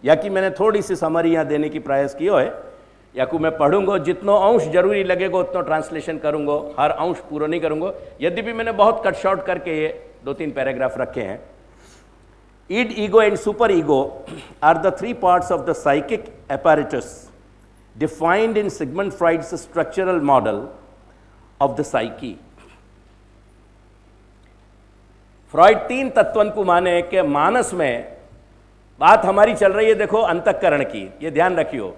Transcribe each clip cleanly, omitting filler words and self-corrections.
या कि मैंने थोड़ी सी समरी यहाँ देने की प्रयास किया है, या कि मैं पढ़ूंगा जितनो अंश जरूरी लगेगा उतना ट्रांसलेशन करूंगा, हर अंश पूरा नहीं करूंगा, यद्यपि मैंने बहुत कट शॉर्ट करके ये 2-3 पैराग्राफ रखे हैं। id, ego and super ego are the three parts of the psychic apparatus defined in Sigmund Freud's structural model of the psyche. Freud 3 तत्वन को माने कि मानस में बात हमारी चल रही है, देखो अंतःकरण की, ये ध्यान रखियो।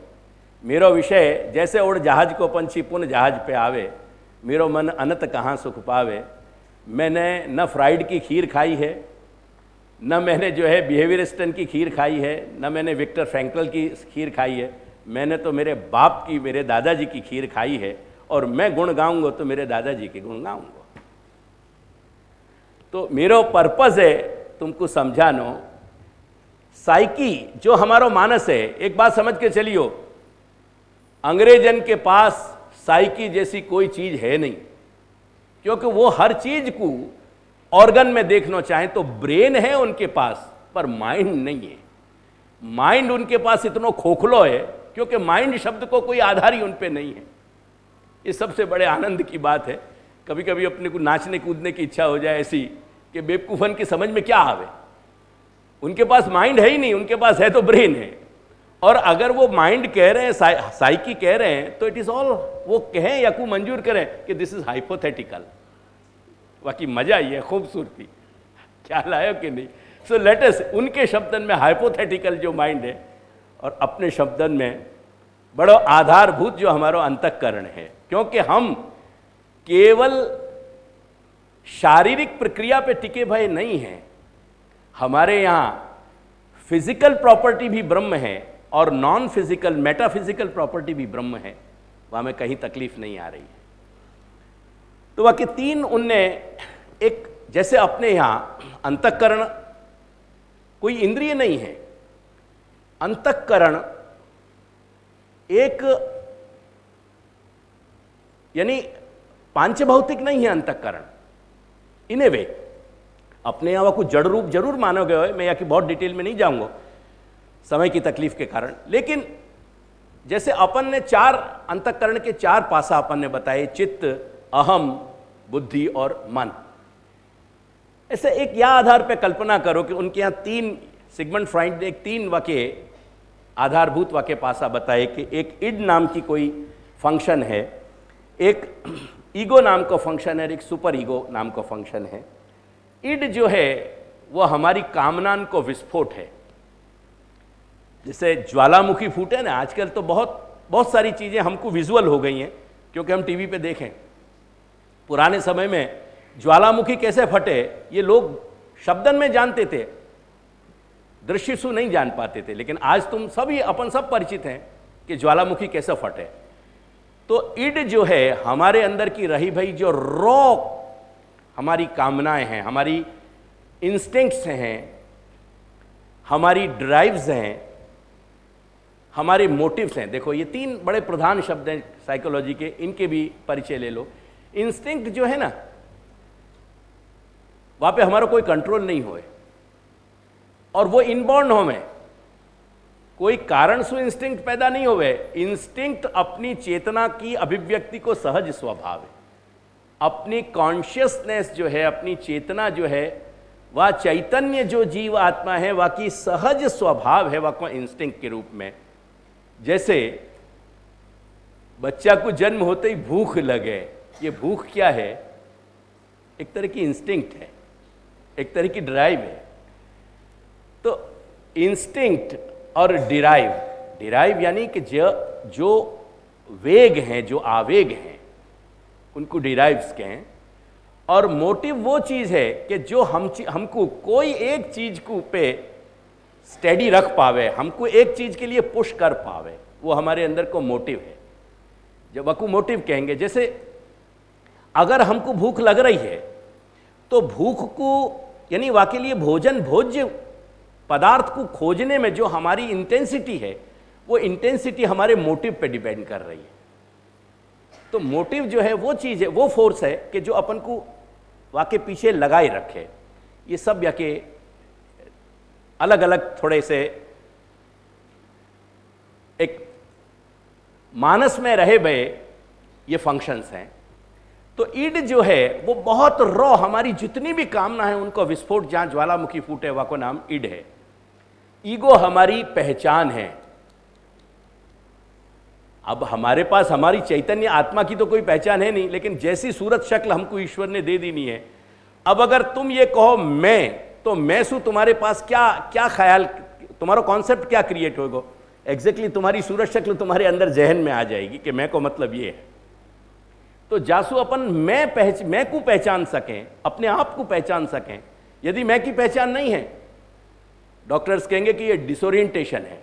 मेरो विषय जैसे उड़ जहाज को पंछी पुनः जहाज पे आवे, मेरो मन अनंत कहाँ सुख पावे। मैंने न फ्राइड की खीर खाई है, न मैंने जो है बिहेवियरिस्टन की खीर खाई है, न मैंने विक्टर फ्रैंकल की खीर खाई है। मैंने तो मेरे बाप की, मेरे दादाजी की खीर खाई है, और मैं गुण गाऊंगा तो मेरे दादाजी के गुण गाऊंगा। तो मेरो पर्पस है तुमको समझानो, साइकी जो हमारो मानस है, एक बात समझ के चलियो, अंग्रेजन के पास साइकी जैसी कोई चीज है नहीं, क्योंकि वो हर चीज को ऑर्गन में देखना चाहें तो ब्रेन है उनके पास, पर माइंड नहीं है। माइंड उनके पास इतना खोखलो है क्योंकि माइंड शब्द को कोई आधार ही उन पे नहीं है। ये सबसे बड़े आनंद की बात है। कभी कभी अपने को नाचने कूदने की इच्छा हो जाए ऐसी कि बेवकूफन की समझ में क्या आवे, उनके पास माइंड है ही नहीं, उनके पास है तो ब्रेन है। और अगर वो माइंड कह रहे हैं, साइकी कह रहे हैं, तो इट इज ऑल, वो कहें या को मंजूर करें कि दिस इज हाइपोथेटिकल। बाकी मजा आई है, खूबसूरती, ख्याल आयो कि नहीं। सो लेट अस उनके शब्दन में हाइपोथेटिकल जो माइंड है, और अपने शब्दन में बड़ो आधारभूत जो हमारो अंतःकरण है। क्योंकि हम केवल शारीरिक प्रक्रिया पे टिके भय नहीं हैं, हमारे यहाँ फिजिकल प्रॉपर्टी भी ब्रह्म है और नॉन फिजिकल मेटाफिजिकल प्रॉपर्टी भी ब्रह्म है, वहाँ में कहीं तकलीफ नहीं आ रही है। तो वह के 3 उनने एक, जैसे अपने यहाँ अंतःकरण कोई इंद्रिय नहीं है, अंतःकरण एक यानी पांचभौतिक नहीं है अंतःकरण। इन ए वे अपने यहाँ कुछ जड़ रूप जरूर मानो गए हो, मैं यहाँ की बहुत डिटेल में नहीं जाऊंगा समय की तकलीफ के कारण। लेकिन जैसे अपन ने 4 अंतःकरण के 4 पासा अपन ने बताए, चित्त, अहम, बुद्धि और मन। ऐसे एक या आधार पे कल्पना करो कि उनके यहाँ 3, सिगमंड फ्रॉइड ने 3 वाक्य आधारभूत वाक्य पासा बताए कि एक इड नाम की कोई फंक्शन है, एक ईगो नाम का फंक्शन है, एक सुपर ईगो नाम का फंक्शन है। इड जो है वो हमारी कामनान को विस्फोट है। जैसे ज्वालामुखी फूटे ना, आजकल तो बहुत सारी चीज़ें हमको विजुअल हो गई हैं क्योंकि हम टीवी पे देखें। पुराने समय में ज्वालामुखी कैसे फटे ये लोग शब्दन में जानते थे, दृश्य से नहीं जान पाते थे। लेकिन आज तुम सभी अपन सब परिचित हैं कि ज्वालामुखी कैसे फटे। तो इड जो है हमारे अंदर की रही भई जो रॉ हमारी कामनाएं हैं, हमारी इंस्टिंक्ट्स हैं, हमारी ड्राइव्स हैं, हमारे मोटिव्स हैं। देखो ये 3 बड़े प्रधान शब्द हैं साइकोलॉजी के, इनके भी परिचय ले लो। इंस्टिंक्ट जो है ना, वहां पे हमारा कोई कंट्रोल नहीं होए और वो इनबॉर्न हो में, कोई कारण से इंस्टिंक्ट पैदा नहीं होवे। इंस्टिंक्ट अपनी चेतना की अभिव्यक्ति को सहज स्वभाव है। अपनी कॉन्शियसनेस जो है, अपनी चेतना जो है, वह चैतन्य जो जीव आत्मा है वह की सहज स्वभाव है, वह को इंस्टिंक्ट के रूप में। जैसे बच्चा को जन्म होते ही भूख लगे, ये भूख क्या है? एक तरह की इंस्टिंक्ट है, एक तरह की ड्राइव है। तो इंस्टिंक्ट और डिराइव यानी कि जो वेग हैं, जो आवेग हैं, उनको डिराइव्स कहें। और मोटिव वो चीज़ है कि जो हमको कोई एक चीज को पे स्टेडी रख पावे, हमको एक चीज के लिए पुश कर पावे, वो हमारे अंदर को मोटिव है, जब वको मोटिव कहेंगे। जैसे अगर हमको भूख लग रही है तो भूख को यानी वाके लिए भोज्य पदार्थ को खोजने में जो हमारी इंटेंसिटी है, वो इंटेंसिटी हमारे मोटिव पे डिपेंड कर रही है। तो मोटिव जो है वो चीज़ है, वो फोर्स है कि जो अपन को वाके पीछे लगाए रखे। ये सब याके अलग अलग थोड़े से एक मानस में रहे भये ये फंक्शंस हैं। तो ईड जो है वो बहुत रॉ, हमारी जितनी भी कामना है उनको विस्फोट, जहां ज्वालामुखी फूटे वह को नाम ईड है। ईगो हमारी पहचान है। अब हमारे पास हमारी चैतन्य आत्मा की तो कोई पहचान है नहीं, लेकिन जैसी सूरत शक्ल हमको ईश्वर ने दे दी नहीं है। अब अगर तुम ये कहो मैं, तो मैं सु तुम्हारे पास क्या क्या ख्याल, तुम्हारा कॉन्सेप्ट क्या क्रिएट होगा? एग्जैक्टली तुम्हारी सूरत शक्ल तुम्हारे अंदर जहन में आ जाएगी कि मैं को मतलब ये है। तो जासू अपन मैं को पहचान सकें, अपने आप को पहचान सकें। यदि मैं की पहचान नहीं है, डॉक्टर्स कहेंगे कि ये डिसोरिएंटेशन है,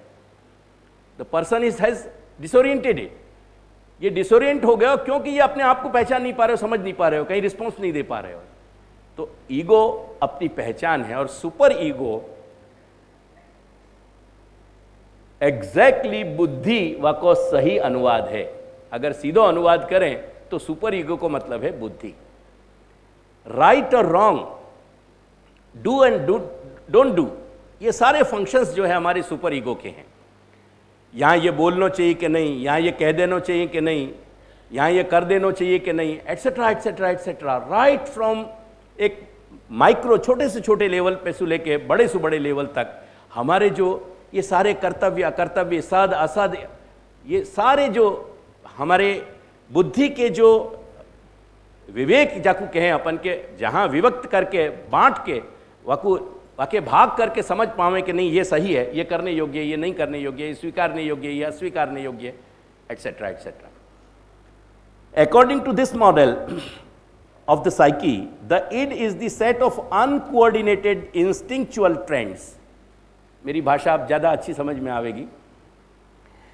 the person is has disoriented it. ये डिसोरिएंट हो गया क्योंकि ये अपने आप को पहचान नहीं पा रहे हो, समझ नहीं पा रहे हो, कहीं रिस्पॉन्स नहीं दे पा रहे हो। तो ईगो अपनी पहचान है, और सुपर ईगो एग्जैक्टली बुद्धि व को सही अनुवाद है। अगर सीधो अनुवाद करें तो सुपर ईगो को मतलब है बुद्धि। राइट और wrong, do and don't do, ये सारे फंक्शंस जो है हमारे सुपर ईगो के हैं। यहां ये बोलना चाहिए कि नहीं, यहां ये कह देना चाहिए कि नहीं, यहां ये कर देना चाहिए कि नहीं, etcetera etcetera etcetera. Right from एक माइक्रो, छोटे से छोटे लेवल पे से लेके बड़े से बड़े लेवल तक हमारे जो ये सारे कर्तव्य अकर्तव्य, साध असाध, ये सारे जो हमारे बुद्धि के जो विवेक जाकू कहें अपन के, जहां विभक्त करके बांट के वाके भाग करके समझ पावे कि नहीं ये सही है, ये करने योग्य है, ये नहीं करने योग्य है, ये स्वीकारने योग्य है, ये अस्वीकारने योग्य है, etcetera etcetera. According to this model of the psyche, the id is the set of uncoordinated instinctual trends. मेरी भाषा आप ज़्यादा अच्छी समझ में आवेगी।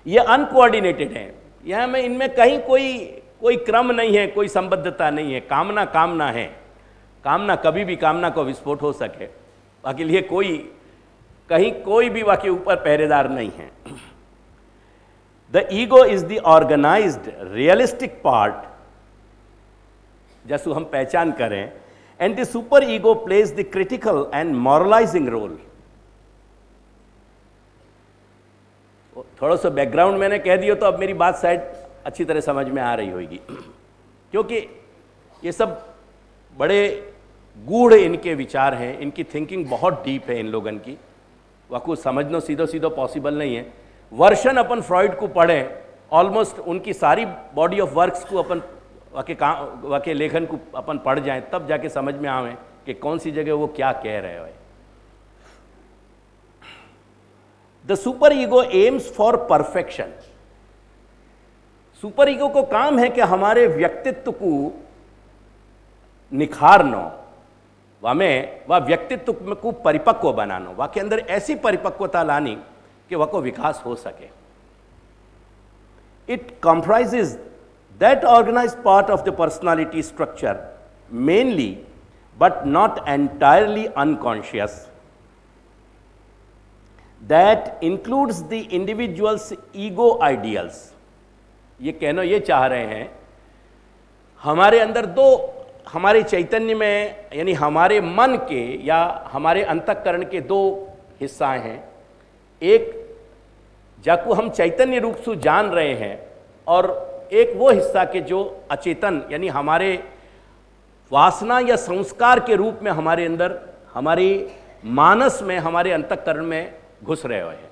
ये अनकोऑर्डिनेटेड है, यहाँ में इनमें कहीं कोई क्रम नहीं है, कोई संबद्धता नहीं है। कामना कामना है, कामना कभी भी कामना को विस्फोट हो सके, बाकी लिए कहीं कोई भी वाके ऊपर पहरेदार नहीं है। The ego is the organised realistic part, जैसे हम पहचान करें, and the super ego plays the critical and moralising role. थोड़ा सा बैकग्राउंड मैंने कह दिया तो अब मेरी बात शायद अच्छी तरह समझ में आ रही होगी, क्योंकि ये सब बड़े गूढ़ इनके विचार हैं, इनकी थिंकिंग बहुत डीप है इन लोगन की, वाकू समझना सीधो सीधो पॉसिबल नहीं है। वर्षन अपन फ्रॉइड को पढ़ें, ऑलमोस्ट उनकी सारी बॉडी ऑफ वर्क्स को अपन वाके लेखन को अपन पढ़ जाएं, तब जाके समझ में आवे कि कौन सी जगह वो क्या कह रहे हो। The super ego AIIMS for perfection. Super ego को काम है कि हमारे व्यक्तित्व को निखारनो, वह व्यक्तित्व को परिपक्व बनानो, वह के अंदर ऐसी परिपक्वता लानी कि वह को विकास हो सके। It comprises that organized part of the personality structure, mainly but not entirely unconscious, that includes the individual's ego ideals. ये कहना ये चाह रहे हैं, हमारे अंदर दो, हमारे चैतन्य में यानी हमारे मन के या हमारे अंतःकरण के दो हिस्सा हैं। एक जाकू हम चैतन्य रूप से जान रहे हैं, और एक वो हिस्सा के जो अचेतन यानी हमारे वासना या संस्कार के रूप में हमारे अंदर, हमारी मानस में, हमारे अंतःकरण में घुस रहे हुए हैं।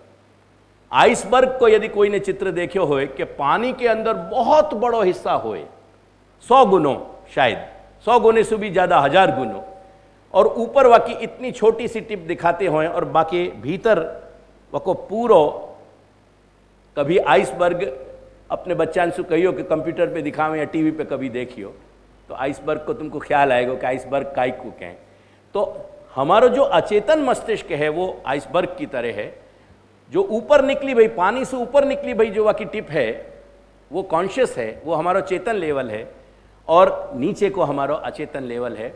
आइसबर्ग को यदि कोई ने चित्र देखे होए कि पानी के अंदर बहुत बड़ो हिस्सा होए, 100 गुनों, शायद 100 गुने से भी ज़्यादा, 1000 गुनों, और ऊपर वाकी इतनी छोटी सी टिप दिखाते हों और बाकी भीतर वको पूरो। कभी आइसबर्ग अपने बच्चान से कहियो कि कंप्यूटर पे दिखावें या टीवी पे कभी देखियो, तो आइसबर्ग को तुमको ख्याल आएगा कि आइसबर्ग काय को कहें। तो हमारा जो अचेतन मस्तिष्क है वो आइसबर्ग की तरह है, जो ऊपर निकली भाई, पानी से ऊपर निकली भाई जो वाकी टिप है वो कॉन्शियस है, वो हमारा चेतन लेवल है, और नीचे को हमारा अचेतन लेवल है।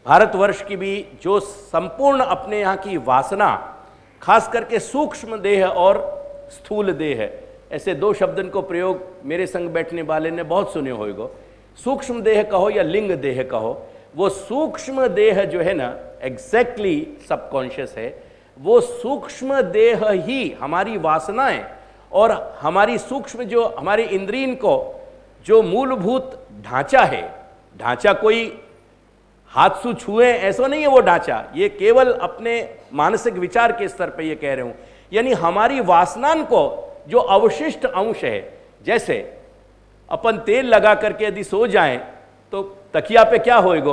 भारतवर्ष की भी जो संपूर्ण अपने यहाँ की वासना, खास करके सूक्ष्म देह और स्थूल देह, ऐसे दो शब्दन को प्रयोग मेरे संग बैठने वाले ने बहुत सुने होगा। सूक्ष्म देह कहो या लिंग देह कहो, वो सूक्ष्म देह जो है ना एग्जैक्टली सबकॉन्शियस है। वो सूक्ष्म देह ही हमारी वासनाएं और हमारी सूक्ष्म जो हमारी इंद्रियन को जो मूलभूत ढांचा है, ढांचा कोई हाथ से छुए ऐसा नहीं है वो ढांचा, ये केवल अपने मानसिक विचार के स्तर पे ये कह रहे हूं, यानी हमारी वासनान को जो अवशिष्ट अंश है, जैसे अपन तेल लगा करके यदि सो जाएं तो तकिया पे क्या होएगा,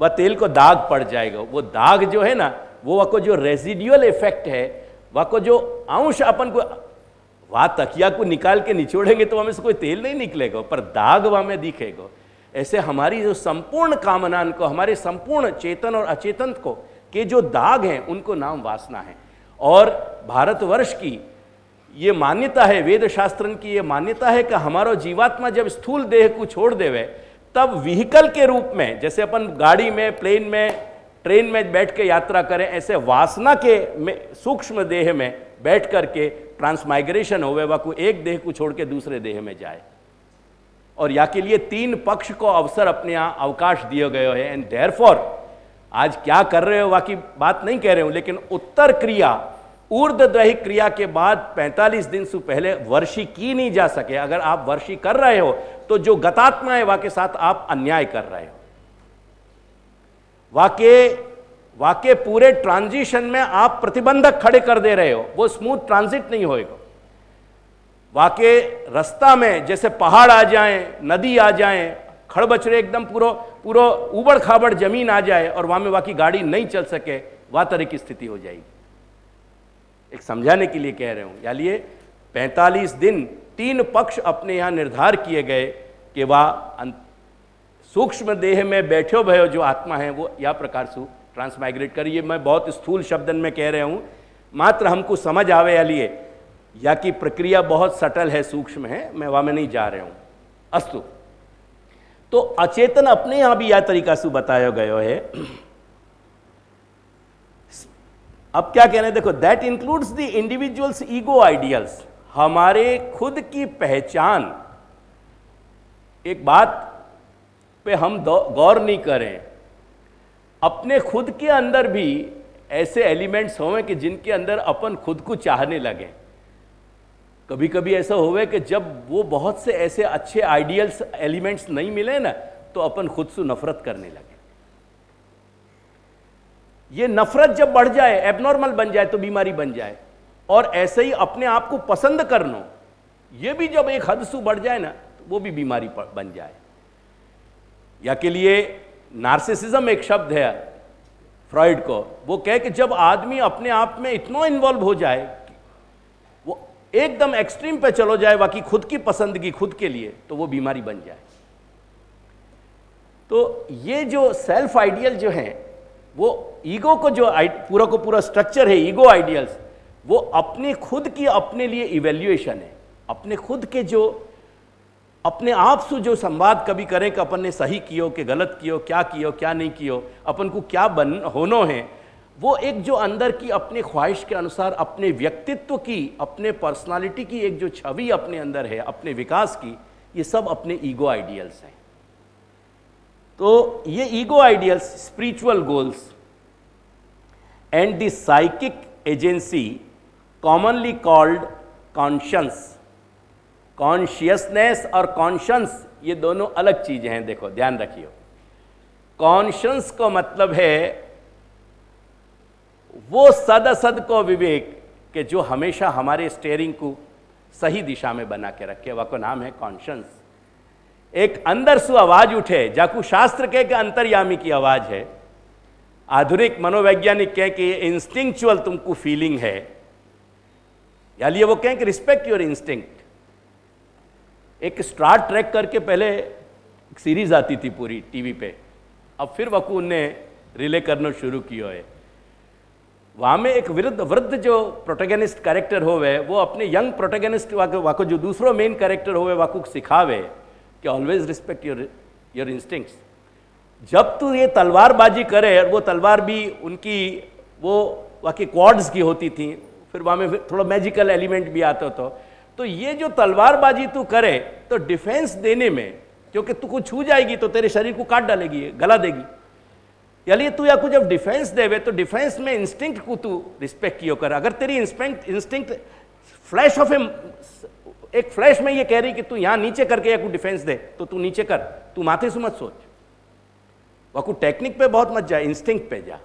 वह तेल को दाग पड़ जाएगा। वो दाग जो है ना, वो को जो रेजिडुअल इफेक्ट है, वह को जो अंश अपन को, वह तकिया को निकाल के निचोड़ेंगे तो हमें से कोई तेल नहीं निकलेगा, पर दाग वहां में दिखेगा। ऐसे हमारी जो संपूर्ण कामनान को, हमारे संपूर्ण चेतन और अचेतन को के जो दाग हैं, उनको नाम वासना है। और भारतवर्ष की ये मान्यता है, वेद शास्त्रन की ये मान्यता है कि हमारा जीवात्मा जब स्थूल देह को छोड़ देवे, तब व्हीकल के रूप में, जैसे अपन गाड़ी में, प्लेन में, ट्रेन में बैठ के यात्रा करें, ऐसे वासना के सूक्ष्म देह में बैठ करके ट्रांसमाइग्रेशन होवे, वह को एक देह को छोड़ के दूसरे देह में जाए। और या के लिए 3 पक्ष को अवसर अपने यहाँ अवकाश दिए गए हैं। एंड देयरफॉर आज क्या कर रहे हो वह की बात नहीं कह रहे हूं, लेकिन उत्तर क्रिया, ऊर्ध्वदैहिक क्रिया के बाद 45 दिन से पहले वर्षी की नहीं जा सके। अगर आप वर्षी कर रहे हो तो जो गतात्मा है वह के साथ आप अन्याय कर रहे हो। वाके पूरे ट्रांजिशन में आप प्रतिबंधक खड़े कर दे रहे हो, वो स्मूथ ट्रांजिट नहीं होएगा। वाके रास्ता में जैसे पहाड़ आ जाएं, नदी आ जाएं, खड़बचड़े एकदम पूरा उबड़ खाबड़ जमीन आ जाए और वहां में वाकी गाड़ी नहीं चल सके, वह तरह की स्थिति हो जाएगी। एक समझाने के लिए कह रहे हूं। यानी 45 दिन 3 पक्ष अपने यहां निर्धार किए गए कि वह सूक्ष्म देह में बैठो भयो जो आत्मा है वो या प्रकार से ट्रांसमाइग्रेट करिए। मैं बहुत स्थूल शब्दन में कह रहे हूं, मात्र हमको समझ आवे लिए, या कि प्रक्रिया बहुत सटल है, सूक्ष्म है, मैं वहां में नहीं जा रहा हूं। अस्तु, तो अचेतन अपने यहां भी यह तरीका से बताया गया है। अब क्या कहना है, देखो, that includes the individuals ego ideals, हमारे खुद की पहचान। एक बात पे हम गौर नहीं करें, अपने खुद के अंदर भी ऐसे एलिमेंट्स होवे कि जिनके अंदर अपन खुद को चाहने लगे। कभी कभी ऐसा होवे कि जब वो बहुत से ऐसे अच्छे आइडियल्स एलिमेंट्स नहीं मिले ना, तो अपन खुद से नफरत करने लगे। ये नफरत जब बढ़ जाए, एबनॉर्मल बन जाए, तो बीमारी बन जाए। और ऐसे ही अपने आप को पसंद करना, ये भी जब एक हद से बढ़ जाए ना, तो वो भी बीमारी बन जाए। या के लिए नार्सिसिज्म एक शब्द है फ्रॉइड को, वो कहे कि जब आदमी अपने आप में इतना इन्वॉल्व हो जाए, वो एकदम एक्सट्रीम पे चलो जाए, बाकी खुद की पसंदगी खुद के लिए, तो वो बीमारी बन जाए। तो ये जो सेल्फ आइडियल जो है, वो ईगो को जो पूरा को पूरा स्ट्रक्चर है, ईगो आइडियल्स, वो अपने खुद की अपने लिए इवेल्युएशन है। अपने खुद के जो अपने आप से जो संवाद कभी करें कि अपन ने सही कियो कि गलत कियो, क्या नहीं कियो, अपन को क्या होनो है, वो एक जो अंदर की अपने ख्वाहिश के अनुसार अपने व्यक्तित्व की, अपने पर्सनालिटी की एक जो छवि अपने अंदर है, अपने विकास की, ये सब अपने ईगो आइडियल्स हैं। तो ये ego ideals, spiritual goals and the psychic agency commonly called conscious. Consciousness और कॉन्शियस ये दोनों अलग चीजें हैं, देखो ध्यान रखिए। कॉन्शियस का मतलब है वो सदसद को विवेक के जो हमेशा हमारे स्टीयरिंग को सही दिशा में बना के रखे, वह को नाम है कॉन्शियस। एक अंदर से आवाज उठे, जाकू शास्त्र कहे कि अंतर्यामी की आवाज है, आधुनिक मनोवैज्ञानिक कहें कि इंस्टिंक्चुअल तुमको फीलिंग है, या लिए वो कहें कि रिस्पेक्ट योर इंस्टिंक्ट। एक स्टार ट्रैक करके पहले एक सीरीज आती थी पूरी टीवी पे, अब फिर वकू ने रिले करना शुरू किया है। वहाँ में एक वृद्ध जो प्रोटेगनिस्ट कैरेक्टर होवे, वो अपने यंग प्रोटेगनिस्ट वाको जो दूसरो मेन कैरेक्टर होवे वाको सिखावे कि ऑलवेज रिस्पेक्ट योर इंस्टिंक्ट्स। जब तू ये तलवारबाजी करे, और वो तलवार भी उनकी वो वाकई क्वाड्स की होती थी, फिर वहाँ में थोड़ा मैजिकल एलिमेंट भी आता था। तो ये जो तलवारबाजी तू करे, तो डिफेंस देने में, क्योंकि तू को छू जाएगी तो तेरे शरीर को काट डालेगी, गला देगी, यानी तू या को जब डिफेंस देवे, तो डिफेंस में इंस्टिंक्ट को तू रिस्पेक्ट कियो कर। अगर तेरी इंस्टिंक्ट फ्लैश ऑफ एक फ्लैश में ये कह रही कि तू यहां नीचे करके या कुछ डिफेंस दे, तो तू नीचे कर, तू माथे से मत सोच, वाकू टेक्निक पे बहुत मत जा, इंस्टिंक्ट पे जा।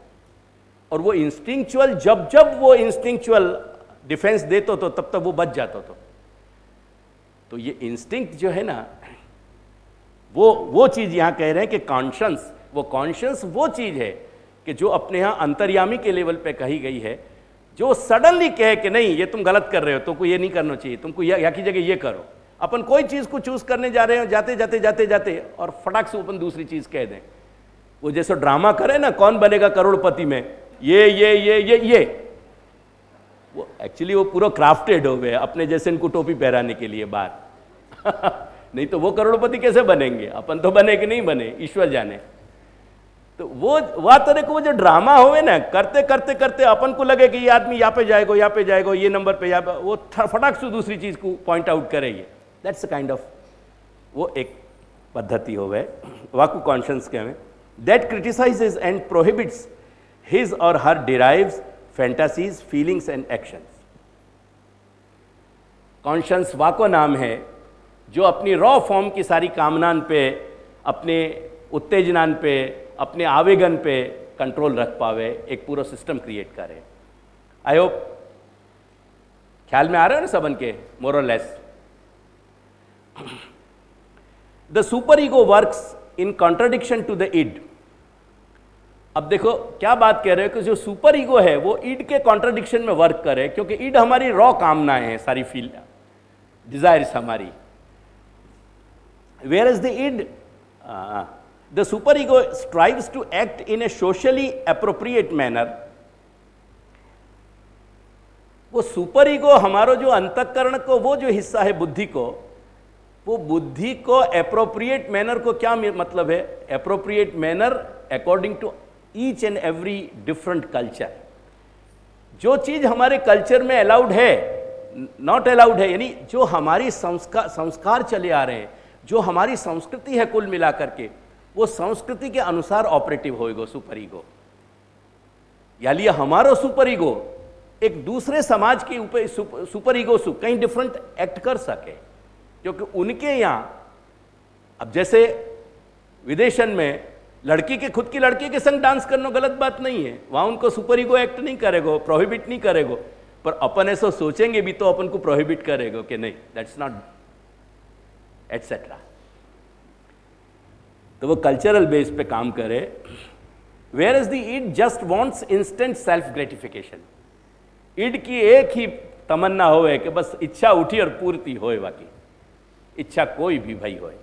और वो इंस्टिंक्चुअल जब जब वो इंस्टिंक्चुअल डिफेंस देते तो तब तक वो बच जाता तो ये इंस्टिंक्ट जो है ना, वो चीज यहां कह रहे हैं कि कॉन्शियस, वो चीज है कि जो अपने यहां अंतर्यामी के लेवल पे कही गई है, जो सडनली कहे कि नहीं ये तुम गलत कर रहे हो, तुमको ये नहीं करना चाहिए, तुमको यहाँ की जगह ये करो। अपन कोई चीज को चूज करने जा रहे हो, जाते और फटाक से अपन दूसरी चीज कह दें। वो जैसे ड्रामा करे ना, कौन बनेगा करोड़पति में, ये वो एक्चुअली वो पूरा क्राफ्टेड हो गए अपने जैसे इनको टोपी पहराने के लिए बाहर नहीं तो वो करोड़पति कैसे बनेंगे, अपन तो बने कि नहीं बने, ईश्वर जाने। तो वो तरह को वो जो ड्रामा होवे ना, करते अपन को लगे कि ये आदमी यहाँ पे जाएगा, ये नंबर पे वो फटाक से दूसरी चीज को पॉइंट आउट करेंगे। दैट्स काइंड ऑफ वो एक पद्धति होवे वाकू कॉन्शियस के में, that criticises and prohibits his or her derives fantasies, feelings and actions. Conscious वाको नाम है जो अपनी रॉ फॉर्म की सारी कामनान पे, अपने उत्तेजनान पे, अपने आवेगन पे कंट्रोल रख पावे, एक पूरा सिस्टम क्रिएट करे। आई होप ख्याल में आ रहा है ना सबन के, मोर और less. The super ego works in contradiction to the id. अब देखो क्या बात कह रहे हो कि जो सुपर ईगो है वो ईड के कॉन्ट्रडिक्शन में वर्क करे, क्योंकि ईड हमारी रॉ कामनाएं हैं, सारी फील डिजायर्स हमारी। Where is the id, the superego strives to act in a socially appropriate manner। वो सुपर ईगो हमारो जो अंतःकरण को, वो जो हिस्सा है बुद्धि को, वो बुद्धि को एप्रोप्रिएट मैनर को क्या मतलब है, appropriate manner according to each and every different culture. जो चीज हमारे कल्चर में अलाउड है, नॉट अलाउड है, यानी जो हमारी संस्कार चले आ रहे हैं, जो हमारी संस्कृति है कुल मिलाकर के, वो संस्कृति के अनुसार ऑपरेटिव होएगा सुपर ईगो। या लिया हमारो सुपर ईगो एक दूसरे समाज के ऊपर सुपर ईगो कहीं डिफरेंट एक्ट कर सके, क्योंकि उनके यहां, अब जैसे विदेशन में लड़की के खुद की लड़की के संग डांस करना गलत बात नहीं है, वहां उनको सुपर ईगो एक्ट नहीं करेगो, प्रोहिबिट नहीं करेगो, पर अपन ऐसा सोचेंगे भी तो अपन को प्रोहिबिट करेगो कि नहीं, दैट्स नॉट एटसेट्रा। तो वो कल्चरल बेस पे काम करे। Where is the id just wants instant self gratification. Id की एक ही तमन्ना होए कि बस इच्छा उठी और पूर्ति होए, बाकी इच्छा कोई भी भई होए।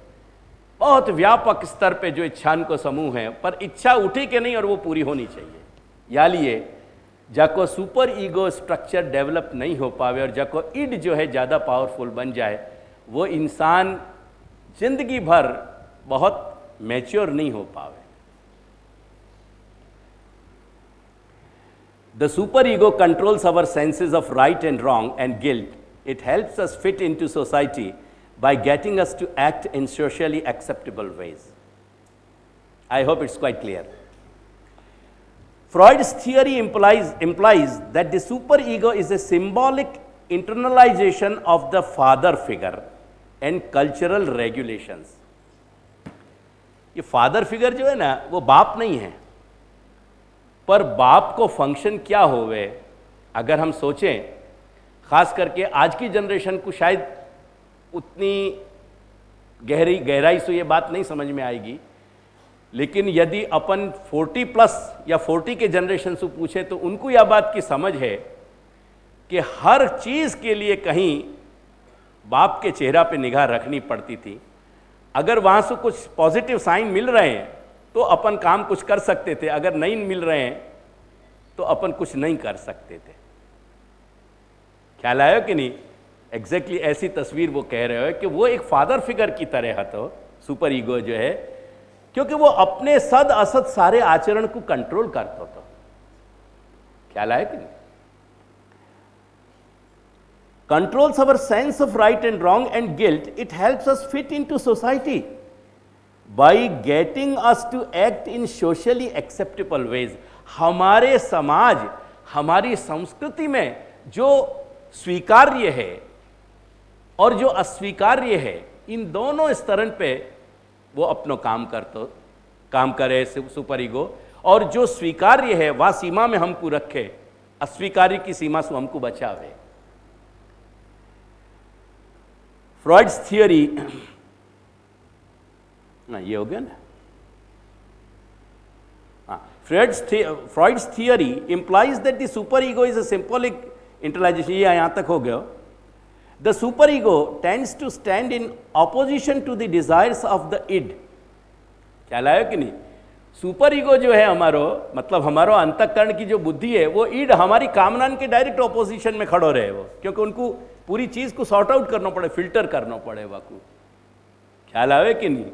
बहुत व्यापक स्तर पे जो इच्छान को समूह है, पर इच्छा उठी कि नहीं और वो पूरी होनी चाहिए। या लिए जाको सुपर ईगो स्ट्रक्चर डेवलप नहीं हो पावे और जाको ईड जो है ज़्यादा पावरफुल बन जाए, वो इंसान जिंदगी भर बहुत मैच्योर नहीं हो पावे। The super ego controls our senses of right and wrong and guilt. It helps us fit into society by getting us to act in socially acceptable ways. I hope it's quite clear. Freud's theory implies that the superego is a symbolic internalization of the father figure and cultural regulations. ये father figure जो है ना, वो बाप नहीं है, पर बाप को फंक्शन क्या होवे, अगर हम सोचें, खास करके आज की जनरेशन को शायद उतनी गहराई से ये बात नहीं समझ में आएगी, लेकिन यदि अपन 40+ या 40 के जनरेशन से पूछे तो उनको यह बात की समझ है कि हर चीज़ के लिए कहीं बाप के चेहरा पे निगाह रखनी पड़ती थी। अगर वहाँ से कुछ पॉजिटिव साइन मिल रहे हैं तो अपन काम कुछ कर सकते थे, अगर नहीं मिल रहे हैं तो अपन कुछ नहीं कर सकते थे। ख्याल आया कि नहीं? एग्जैक्टली ऐसी तस्वीर वो कह रहे हो कि वो एक फादर फिगर की तरह तो सुपर ईगो जो है, क्योंकि वो अपने सद असद सारे आचरण को कंट्रोल करता था। ख्याल आया कि नहीं? Controls our sense of right and wrong and guilt. It helps us fit into society by getting us to act in socially acceptable ways. हमारे समाज, हमारी संस्कृति में जो स्वीकार्य है और जो अस्वीकार्य है, इन दोनों स्तरन पे वो अपनो काम करे सुपर ईगो, और जो स्वीकार्य है वह सीमा में हमको रखे, अस्वीकार्य की सीमा से हमको बचावे। फ्रॉइड्स थियरी, ये हो गया ना, Freud's theory implies that the super ego is a symbolic internalization, ये यहाँ तक हो गया। The super ego tends to stand in opposition to the desires of the id, ख्याल आया कि नहीं? सुपर ईगो जो है हमारो, मतलब हमारो अंतःकरण की जो बुद्धि है, वो ईड हमारी कामना के डायरेक्ट ऑपोजिशन में खड़ो रहे वो, क्योंकि उनको पूरी चीज को सॉर्ट आउट करना पड़े, फिल्टर करना पड़े वाकू, ख्याल आवे कि नहीं?